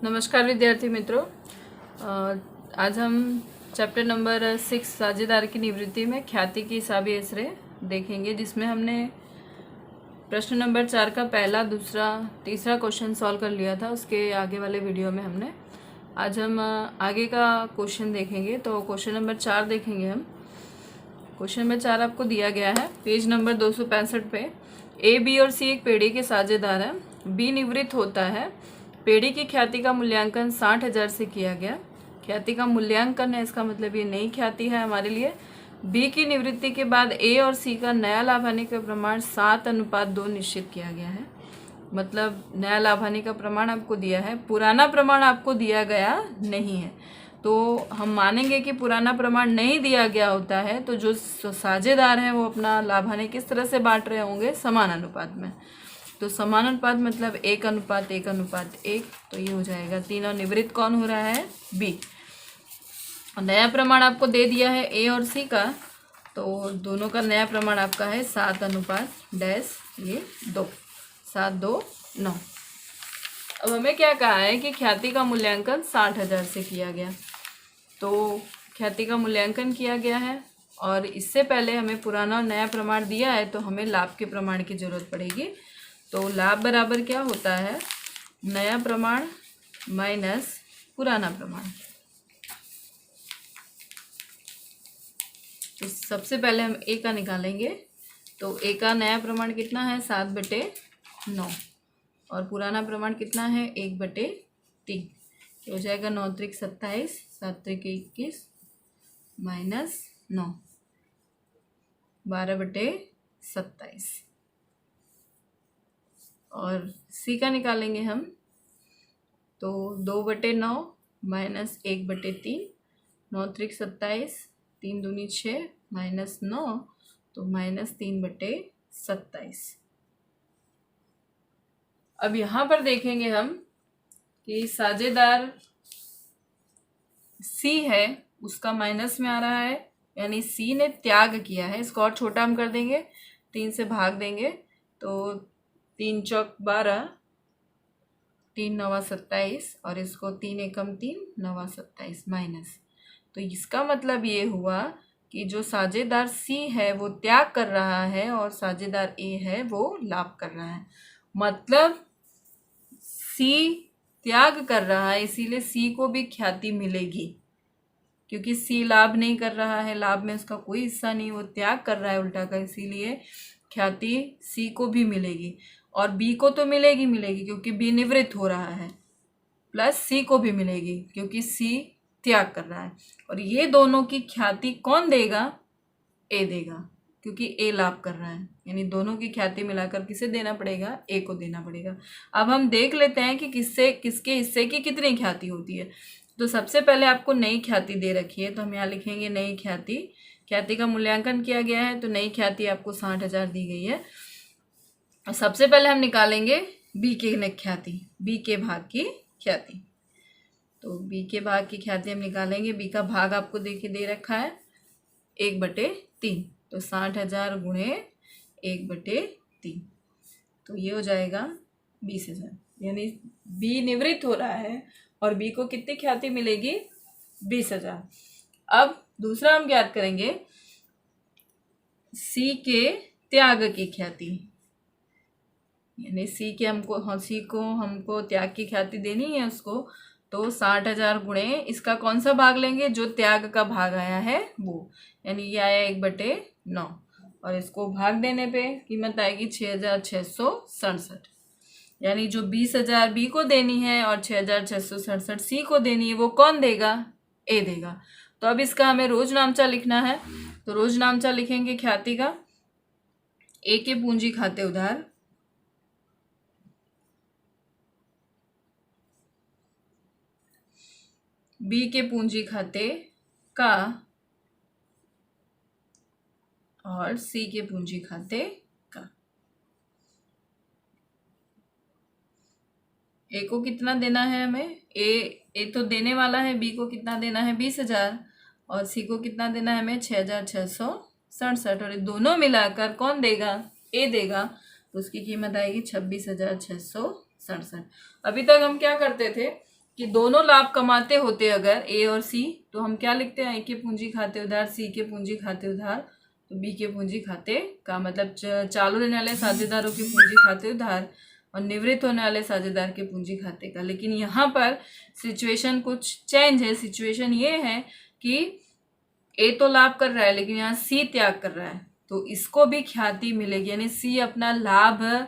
नमस्कार विद्यार्थी मित्रों। आज हम चैप्टर नंबर 6 साझेदार की निवृत्ति में ख्याति की हिसाबी असरें देखेंगे, जिसमें हमने प्रश्न नंबर 4 का पहला, दूसरा, तीसरा क्वेश्चन सॉल्व कर लिया था। उसके आगे वाले वीडियो में हमने आज हम आगे का क्वेश्चन देखेंगे। तो क्वेश्चन नंबर 4 देखेंगे हम। क्वेश्चन नंबर 4 आपको दिया गया है पेज नंबर 265 पे। ए, बी और सी एक पेढ़ी के साझेदार हैं। बी निवृत्त होता है। पेढ़ी की ख्याति का मूल्यांकन 60,000 से किया गया। ख्याति का मूल्यांकन है, इसका मतलब ये नई ख्याति है हमारे लिए। बी की निवृत्ति के बाद ए और सी का नया लाभ हानि का प्रमाण 7:2 निश्चित किया गया है। मतलब नया लाभ हानि का प्रमाण आपको दिया है, पुराना प्रमाण आपको दिया गया नहीं है। तो हम मानेंगे कि पुराना प्रमाण नहीं दिया गया होता है तो जो साझेदार हैं वो अपना लाभ हानि किस तरह से बांट रहे होंगे? समान अनुपात में। तो समान अनुपात मतलब 1:1:1। तो ये हो जाएगा 3। और निवृत्त कौन हो रहा है? बी। और नया प्रमाण आपको दे दिया है ए और सी का, तो दोनों का नया प्रमाण आपका है 7:, ये 2, 7, 2, 9। अब हमें क्या कहा है कि ख्याति का मूल्यांकन 60,000 से किया गया। तो ख्याति का मूल्यांकन किया गया है और इससे पहले हमें पुराना और नया प्रमाण दिया है, तो हमें लाभ के प्रमाण की जरूरत पड़ेगी। तो लाभ बराबर क्या होता है? नया प्रमाण माइनस पुराना प्रमाण। तो सबसे पहले हम ए का निकालेंगे। तो ए का नया प्रमाण कितना है? 7/9। और पुराना प्रमाण कितना है? 1/3। हो जाएगा 9 त्रिक 27, 7 त्रिक 21 माइनस 9, 12/27। और सी का निकालेंगे हम। तो 2/9 माइनस 1/3, 9 त्रिक 27, 3 दूनी 6 माइनस 9, तो माइनस 3/27। अब यहाँ पर देखेंगे हम कि साझेदार सी है, उसका माइनस में आ रहा है, यानी सी ने त्याग किया है। इसको और छोटा हम कर देंगे, 3 से भाग देंगे। तो 3 चौक 12, 3 9 27, और इसको 3 एकम 3 9 27 माइनस। तो इसका मतलब ये हुआ कि जो साझेदार सी है वो त्याग कर रहा है और साझेदार ए है वो लाभ कर रहा है। मतलब सी त्याग कर रहा है, इसीलिए सी को भी ख्याति मिलेगी, क्योंकि सी लाभ नहीं कर रहा है, लाभ में उसका कोई हिस्सा नहीं, वो त्याग कर रहा है उल्टा का, इसीलिए ख्याति सी को भी मिलेगी। और बी को तो मिलेगी क्योंकि बी निवृत्त हो रहा है, प्लस सी को भी मिलेगी क्योंकि सी त्याग कर रहा है। और ये दोनों की ख्याति कौन देगा? ए देगा, क्योंकि ए लाभ कर रहा है। यानी दोनों की ख्याति मिलाकर किसे देना पड़ेगा? ए को देना पड़ेगा। अब हम देख लेते हैं कि किसके हिस्से की कितनी ख्याति होती है। तो सबसे पहले आपको नई ख्याति दे रखी है, तो हम यहाँ लिखेंगे नई ख्याति। ख्याति का मूल्यांकन किया गया है, तो नई ख्याति आपको 60,000 दी गई है। और सबसे पहले हम निकालेंगे बी के ख्याति, बी के भाग की ख्याति। तो बी के भाग की ख्याति हम निकालेंगे। बी का भाग आपको देखिए दे रखा है 1/3। तो 60,000 गुणे 1/3, तो ये हो जाएगा 20,000। यानी बी निवृत्त हो रहा है और बी को कितनी ख्याति मिलेगी? 20,000। अब दूसरा हम ज्ञात करेंगे सी के त्याग की ख्याति। यानी सी को हमको त्याग की ख्याति देनी है उसको। तो 60,000 गुणे इसका कौन सा भाग लेंगे? जो त्याग का भाग आया है वो, यानी ये आया 1/9। और इसको भाग देने पे कीमत आएगी 6,667। यानी जो 20,000 बी को देनी है और 6,667 सी को देनी है, वो कौन देगा? ए देगा। तो अब इसका हमें रोज नामचा लिखना है। तो रोज नामचा लिखेंगे ख्याति का। ए के पूंजी खाते उधार, बी के पूंजी खाते का, और सी के पूंजी खाते का। ए को कितना देना है हमें? ए तो देने वाला है। बी को कितना देना है? 20,000। और सी को कितना देना है हमें? 6,667। और ये दोनों मिलाकर कौन देगा? ए देगा। तो उसकी कीमत आएगी 26,667। अभी तक हम क्या करते थे कि दोनों लाभ कमाते होते अगर ए और सी, तो हम क्या लिखते हैं, ए के पूंजी खाते उधार, सी के पूंजी खाते उधार, तो बी के पूंजी खाते का मतलब चालू रहने वाले साझेदारों के पूंजी खाते उधार और निवृत्त होने वाले साझेदार के पूंजी खाते का। लेकिन यहाँ पर सिचुएशन कुछ चेंज है। सिचुएशन ये है कि ए तो लाभ कर रहा है लेकिन यहाँ सी त्याग कर रहा है, तो इसको भी ख्याति मिलेगी, यानी सी अपना लाभ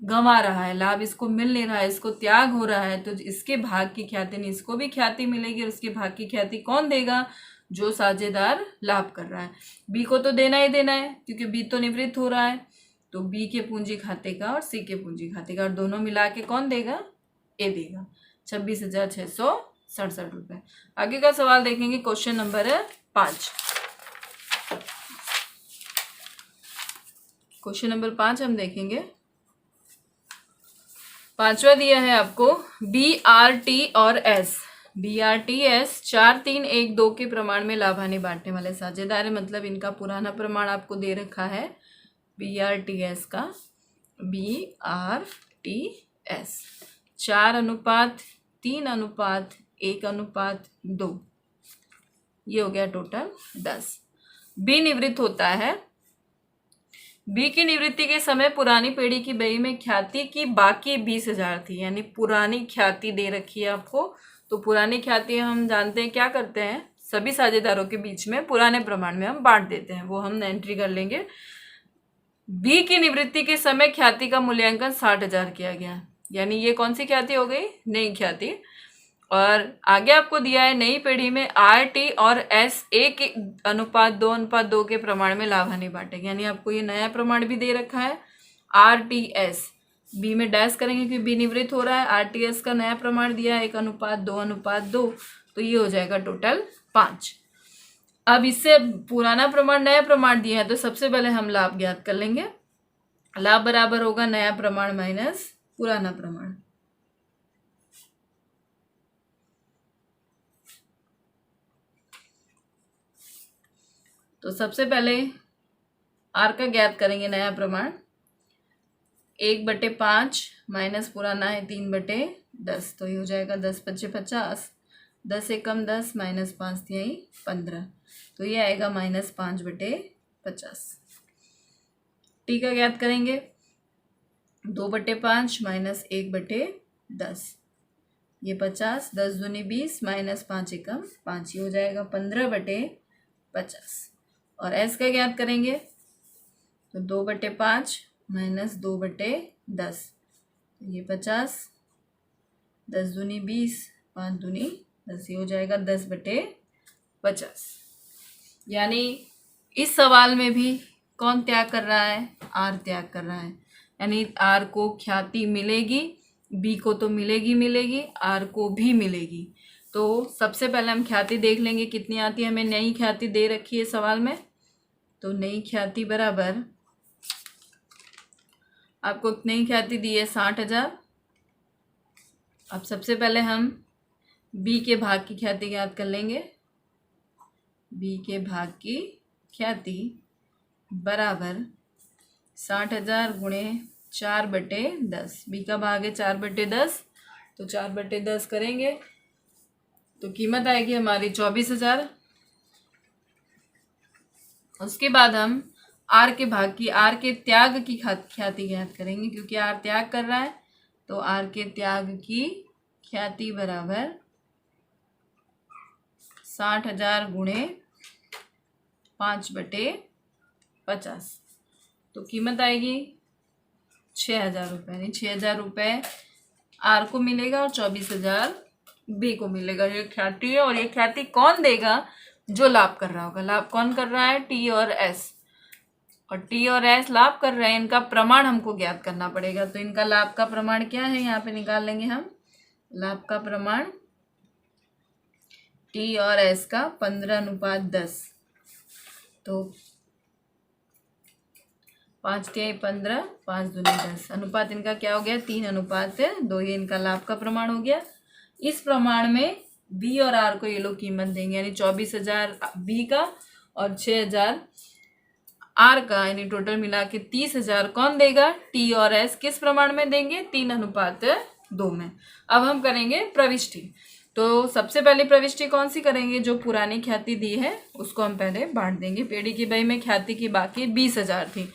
गंवा रहा है, लाभ इसको मिल नहीं रहा है, इसको त्याग हो रहा है, तो इसके भाग की ख्याति नहीं, इसको भी ख्याति मिलेगी। और उसके भाग की ख्याति कौन देगा, जो साझेदार लाभ कर रहा है। बी को तो देना ही देना है क्योंकि बी तो निवृत्त हो रहा है, तो बी के पूंजी खाते का और सी के पूंजी खाते का, और दोनों मिला के कौन देगा, ए देगा, 26,667 रुपये। आगे का सवाल देखेंगे, क्वेश्चन नंबर 5। क्वेश्चन नंबर 5 हम देखेंगे। पांचवा दिया है आपको BRT और S। BRT S 4, 3, 1, 2 के प्रमाण में लाभ हानि बांटने वाले साझेदार है, मतलब इनका पुराना प्रमाण आपको दे रखा है BRT S का। BRT S 4:3:1:2, ये हो गया टोटल 10। बी निवृत्त होता है। बी की निवृत्ति के समय पुरानी पीढ़ी की बही में ख्याति की बाकी 20,000 थी, यानी पुरानी ख्याति दे रखी है आपको। तो पुरानी ख्याति हम जानते हैं क्या करते हैं, सभी साझेदारों के बीच में पुराने प्रमाण में हम बांट देते हैं, वो हम एंट्री कर लेंगे। बी की निवृत्ति के समय ख्याति का मूल्यांकन 60,000 किया गया, यानी ये कौन सी ख्याति हो गई, नई ख्याति। और आगे आपको दिया है नई पीढ़ी में RT और S 1:2:2 के प्रमाण में लाभ हानि बांटेंगे, यानी आपको ये नया प्रमाण भी दे रखा है RTS। बी में डैश करेंगे क्योंकि बी निवृत्त हो रहा है, RTS का नया प्रमाण दिया है 1:2:2, तो ये हो जाएगा टोटल 5। अब इससे पुराना प्रमाण नया प्रमाण दिया है, तो सबसे पहले हम लाभ ज्ञात कर लेंगे। लाभ बराबर होगा नया प्रमाण माइनस पुराना प्रमाण। तो सबसे पहले आर का ज्ञात करेंगे नया प्रमाण, 1/5 माइनस पुराना है 3/10, तो ये हो जाएगा 10×5 = 50, 10 एकम 10 माइनस 5 तिहाई 15, तो ये आएगा -5/50। टी का ज्ञात करेंगे, 2/5 माइनस 1/10, ये 50, 10 दूनी 20 माइनस 5 एकम 5, ये हो जाएगा 15/50। और एस का ज्ञात करेंगे, तो 2/5 माइनस 2/10, ये 50, 10 दूनी 20 5 दूनी 10, ये हो जाएगा 10/50। यानी इस सवाल में भी कौन त्याग कर रहा है, आर त्याग कर रहा है, यानी आर को ख्याति मिलेगी, बी को तो मिलेगी, आर को भी मिलेगी। तो सबसे पहले हम ख्याति देख लेंगे कितनी आती है, हमें नई ख्याति दे रखी है सवाल में, तो नई ख्याति बराबर आपको नई ख्याति दी है 60,000। अब सबसे पहले हम बी के भाग की ख्याति ज्ञात कर लेंगे। बी के भाग की ख्याति बराबर 60,000 गुणे 4/10। बी का भाग है 4/10, तो 4/10 करेंगे तो कीमत आएगी हमारी 24,000। उसके बाद हम आर के भाग की, आर के त्याग की ख्याति ज्ञात करेंगे, क्योंकि आर त्याग कर रहा है, तो आर के त्याग की ख्याति बराबर 60,000 गुणे 5/50, तो कीमत आएगी 6,000 रुपये, यानी 6,000 रुपये आर को मिलेगा और 24,000 बी को मिलेगा। ये ख्याति है, और ये ख्याति कौन देगा, जो लाभ कर रहा होगा। लाभ कौन कर रहा है, टी और एस, और टी और एस लाभ कर रहे हैं, इनका प्रमाण हमको ज्ञात करना पड़ेगा। तो इनका लाभ का प्रमाण क्या है, यहाँ पे निकाल लेंगे हम। लाभ का प्रमाण टी और एस का 15:10, तो 5×3 = 15, 5 दूनी 10, अनुपात इनका क्या हो गया, 3:2, ये इनका लाभ का प्रमाण हो गया। इस प्रमाण में बी और आर को ये लोग कीमत देंगे, यानी 24,000 बी का और 6,000 आर का, यानी टोटल मिला के 30,000 कौन देगा, टी और एस किस प्रमाण में देंगे, 3:2 में। अब हम करेंगे प्रविष्टि। तो सबसे पहले प्रविष्टि कौन सी करेंगे, जो पुरानी ख्याति दी है उसको हम पहले बांट देंगे। पेड़ी की बही में ख्याति की बाकी 20,000 थी,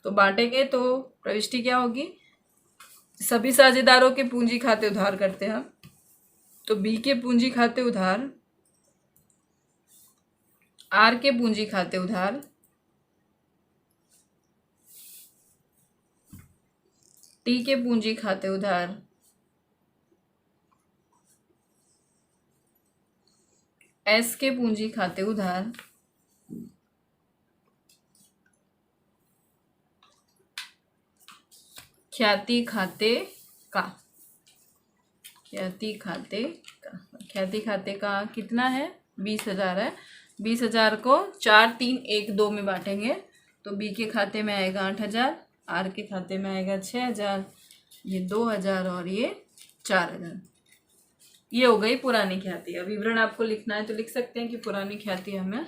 तो बांटेंगे। तो प्रविष्टि क्या होगी, सभी साझेदारों के पूंजी खाते उधार करते हैं हम। तो बी के पूंजी खाते उधार, आर के पूंजी खाते उधार, टी के पूंजी खाते उधार, एस के पूंजी खाते उधार, ख्याति खाते का, ख्याति खाते का, ख्याति खाते का कितना है, 20,000 है। 20,000 को 4, 3, 1, 2 में बांटेंगे। तो बी के खाते में आएगा 8,000, आर के खाते में आएगा 6,000, ये 2,000 और ये 4,000। ये हो गई पुरानी ख्याति। अब विवरण आपको लिखना है तो लिख सकते हैं कि पुरानी ख्याति हमें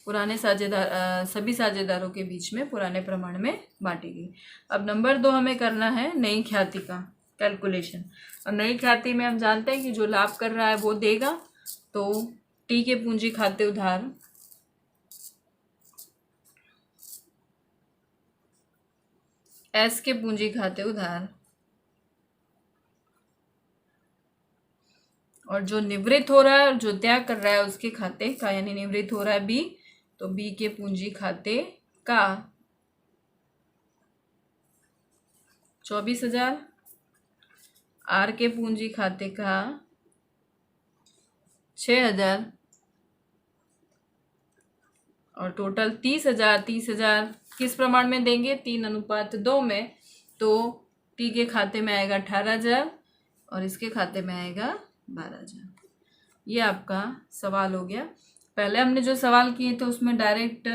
पुराने साझेदार सभी साझेदारों के बीच में पुराने प्रमाण में बांटी गई। अब नंबर 2 हमें करना है नई ख्याति का कैलकुलेशन। और नई ख्याति में हम जानते हैं कि जो लाभ कर रहा है वो देगा। तो टी के पूंजी खाते उधार, एस के पूंजी खाते उधार, और जो निवृत्त हो रहा है और जो त्याग कर रहा है उसके खाते का, यानी निवृत्त हो रहा है बी, तो बी के पूंजी खाते का 24,000, आर के पूंजी खाते का 6,000, और टोटल 30,000। 30,000 किस प्रमाण में देंगे, 3:2 में। तो टी के खाते में आएगा 18,000 और इसके खाते में आएगा 12,000। ये आपका सवाल हो गया। पहले हमने जो सवाल किए थे उसमें डायरेक्ट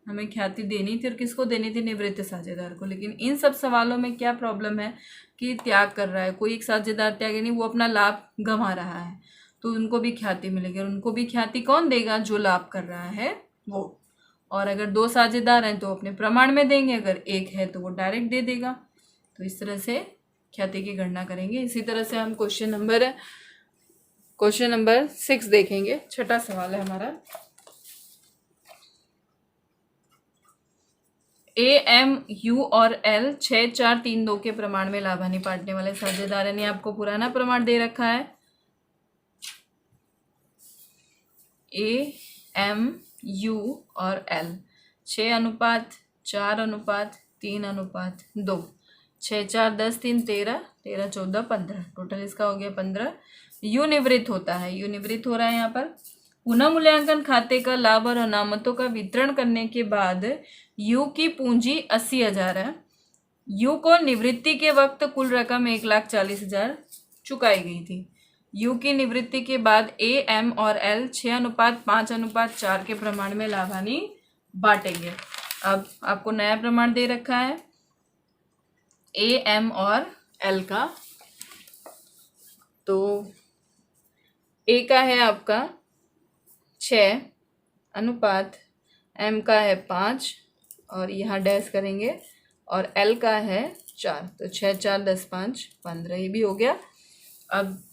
हमें ख्याति देनी थी, और किसको देनी थी, निवृत्त साझेदार को। लेकिन इन सब सवालों में क्या प्रॉब्लम है कि त्याग कर रहा है कोई एक साझेदार, त्याग नहीं, वो अपना लाभ गंवा रहा है, तो उनको भी ख्याति मिलेगी। और उनको भी ख्याति कौन देगा, जो लाभ कर रहा है वो। और अगर 2 साझेदार हैं तो अपने प्रमाण में देंगे, अगर एक है तो वो डायरेक्ट दे देगा। तो इस तरह से ख्याति की गणना करेंगे। इसी तरह से हम क्वेश्चन नंबर 6 देखेंगे। छठा सवाल है हमारा, ए, एम, यू और एल 6, 4, 3, 2 के प्रमाण में लाभ हानि बांटने वाले साझेदार, यानी आपको पुराना प्रमाण दे रखा है। ए, एम, यू और एल 6:4:3:2, 6, 4, 10, 3, 13, 13, 14, 15, टोटल इसका हो गया 15। यू निवृत्त होता है, यू निवृत्त हो रहा है यहाँ पर। पुनः मूल्यांकन खाते का लाभ और अनामतों का वितरण करने के बाद यू की पूंजी 80,000 है। यू को निवृत्ति के वक्त कुल रकम 1,40,000 चुकाई गई थी। यू की निवृत्ति के बाद ए, एम और एल 6:5:4 के प्रमाण में लाभ हानि बांटेंगे। अब आपको नया प्रमाण दे रखा है ए, एम और एल का। तो ए का है आपका 6 अनुपात, एम का है 5 और यहाँ डैश करेंगे, और एल का है 4। तो 6, 4, 10, 5, 15, ये भी हो गया। अब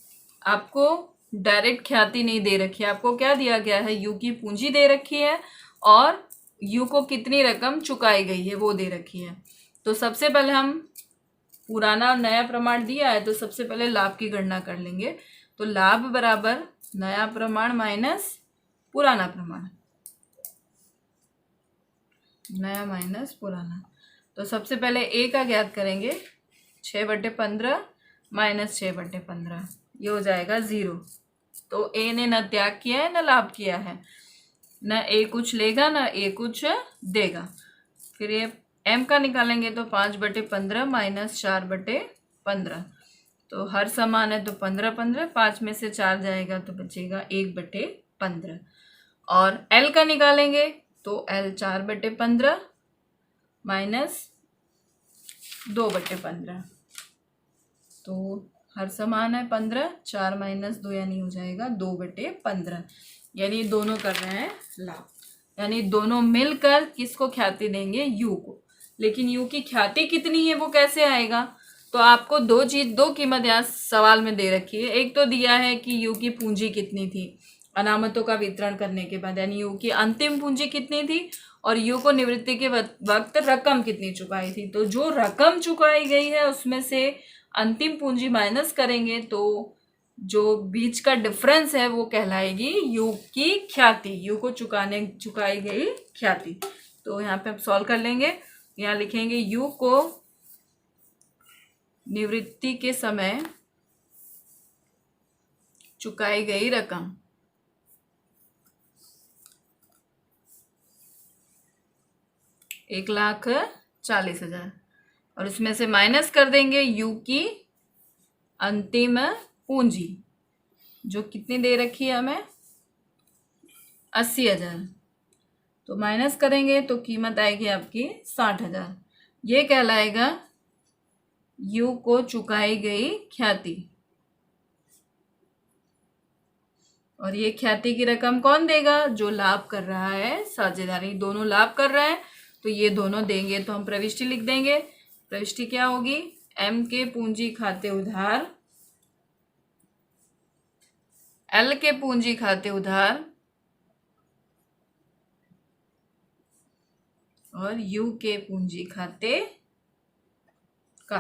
आपको डायरेक्ट ख्याति नहीं दे रखी है, आपको क्या दिया गया है, यू की पूंजी दे रखी है और यू को कितनी रकम चुकाई गई है वो दे रखी है। तो सबसे पहले हम पुराना और नया प्रमाण दिया है, तो सबसे पहले लाभ की गणना कर लेंगे। तो लाभ बराबर नया प्रमाण माइनस पुराना प्रमाण, नया माइनस पुराना। तो सबसे पहले ए का ज्ञात करेंगे, 6/15 माइनस 6/15, ये हो जाएगा 0। तो ए ने न त्याग किया है न लाभ किया है, न ए कुछ लेगा न ए कुछ देगा। फिर ये एम का निकालेंगे तो 5/15 माइनस 4/15, तो हर समान है तो 15/15, 5 में से 4 जाएगा तो बचेगा 1/15। और एल का निकालेंगे तो एल 4/15 माइनस 2/15, तो हर समान है 15, 4 माइनस 2 यानी हो जाएगा 2/15। यानी दोनों कर रहे हैं लाभ, यानी दोनों मिलकर किसको ख्याति देंगे, यू को। लेकिन यू की ख्याति कितनी है वो कैसे आएगा, तो आपको दो कीमत यहाँ सवाल में दे रखी है। एक तो दिया है कि यू की पूंजी कितनी थी अनामतों का वितरण करने के बाद, यानी यू की अंतिम पूंजी कितनी थी और यू को निवृत्ति के वक्त रकम कितनी चुकाई थी। तो जो रकम चुकाई गई है उसमें से अंतिम पूंजी माइनस करेंगे तो जो बीच का डिफरेंस है वो कहलाएगी यू की ख्याति, यू को चुकाई गई ख्याति। तो यहाँ पे आप सॉल्व कर लेंगे। यहाँ लिखेंगे यू को निवृत्ति के समय चुकाई गई रकम 1,40,000 और उसमें से माइनस कर देंगे यू की अंतिम पूंजी जो कितनी दे रखी है हमें 80,000। तो माइनस करेंगे तो कीमत आएगी आपकी 60,000। ये कहलाएगा यू को चुकाई गई ख्याति। और ये ख्याति की रकम कौन देगा? जो लाभ कर रहा है साझेदारी, दोनों लाभ कर रहे हैं तो ये दोनों देंगे। तो हम प्रविष्टि लिख देंगे। प्रविष्टि क्या होगी? एम के पूंजी खाते उधार, एल के पूंजी खाते उधार और यू के पूंजी खाते का।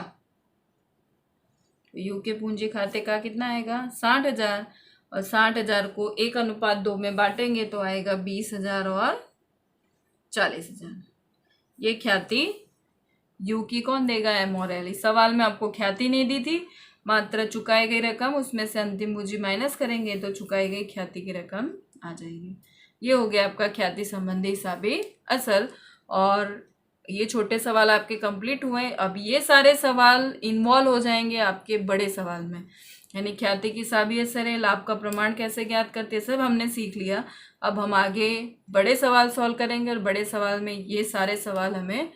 तो यू के पूंजी खाते का कितना आएगा? 60,000 और 60,000 को 1:2 में बांटेंगे तो आएगा 20,000 और 40,000। ये ख्याति यू की कौन देगा? एम और एल। इस सवाल में आपको ख्याति नहीं दी थी, मात्र चुकाई गई रकम, उसमें से अंतिम पूंजी माइनस करेंगे तो चुकाई गई ख्याति की रकम आ जाएगी। ये हो गया आपका ख्याति संबंधी हिसाबी असल। और ये छोटे सवाल आपके कंप्लीट हुए। अब ये सारे सवाल इन्वॉल्व हो जाएंगे आपके बड़े सवाल में, यानी ख्याति की हिसाबी असर है, लाभ का प्रमाण कैसे ज्ञात करते हैं, सब हमने सीख लिया। अब हम आगे बड़े सवाल सॉल्व करेंगे और बड़े सवाल में ये सारे सवाल हमें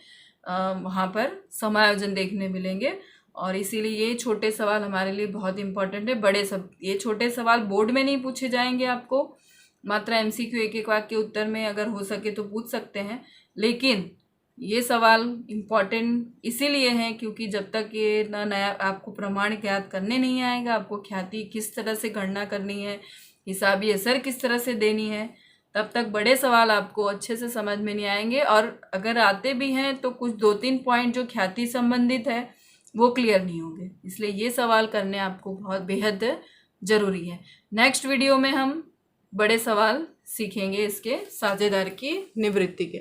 वहाँ पर समायोजन देखने मिलेंगे। और इसीलिए ये छोटे सवाल हमारे लिए बहुत इंपॉर्टेंट है। ये छोटे सवाल बोर्ड में नहीं पूछे जाएंगे आपको, मात्र एमसीक्यू एक एक वाक्य उत्तर में अगर हो सके तो पूछ सकते हैं, लेकिन ये सवाल इम्पॉर्टेंट इसीलिए है क्योंकि जब तक ये नया आपको प्रमाण ज्ञात करने नहीं आएगा, आपको ख्याति किस तरह से गणना करनी है, हिसाबी असर किस तरह से देनी है, तब तक बड़े सवाल आपको अच्छे से समझ में नहीं आएंगे। और अगर आते भी हैं तो कुछ 2-3 पॉइंट जो ख्याति संबंधित है वो क्लियर नहीं होंगे। इसलिए ये सवाल करने आपको बहुत बेहद ज़रूरी है। नेक्स्ट वीडियो में हम बड़े सवाल सीखेंगे इसके साझेदार की निवृत्ति के।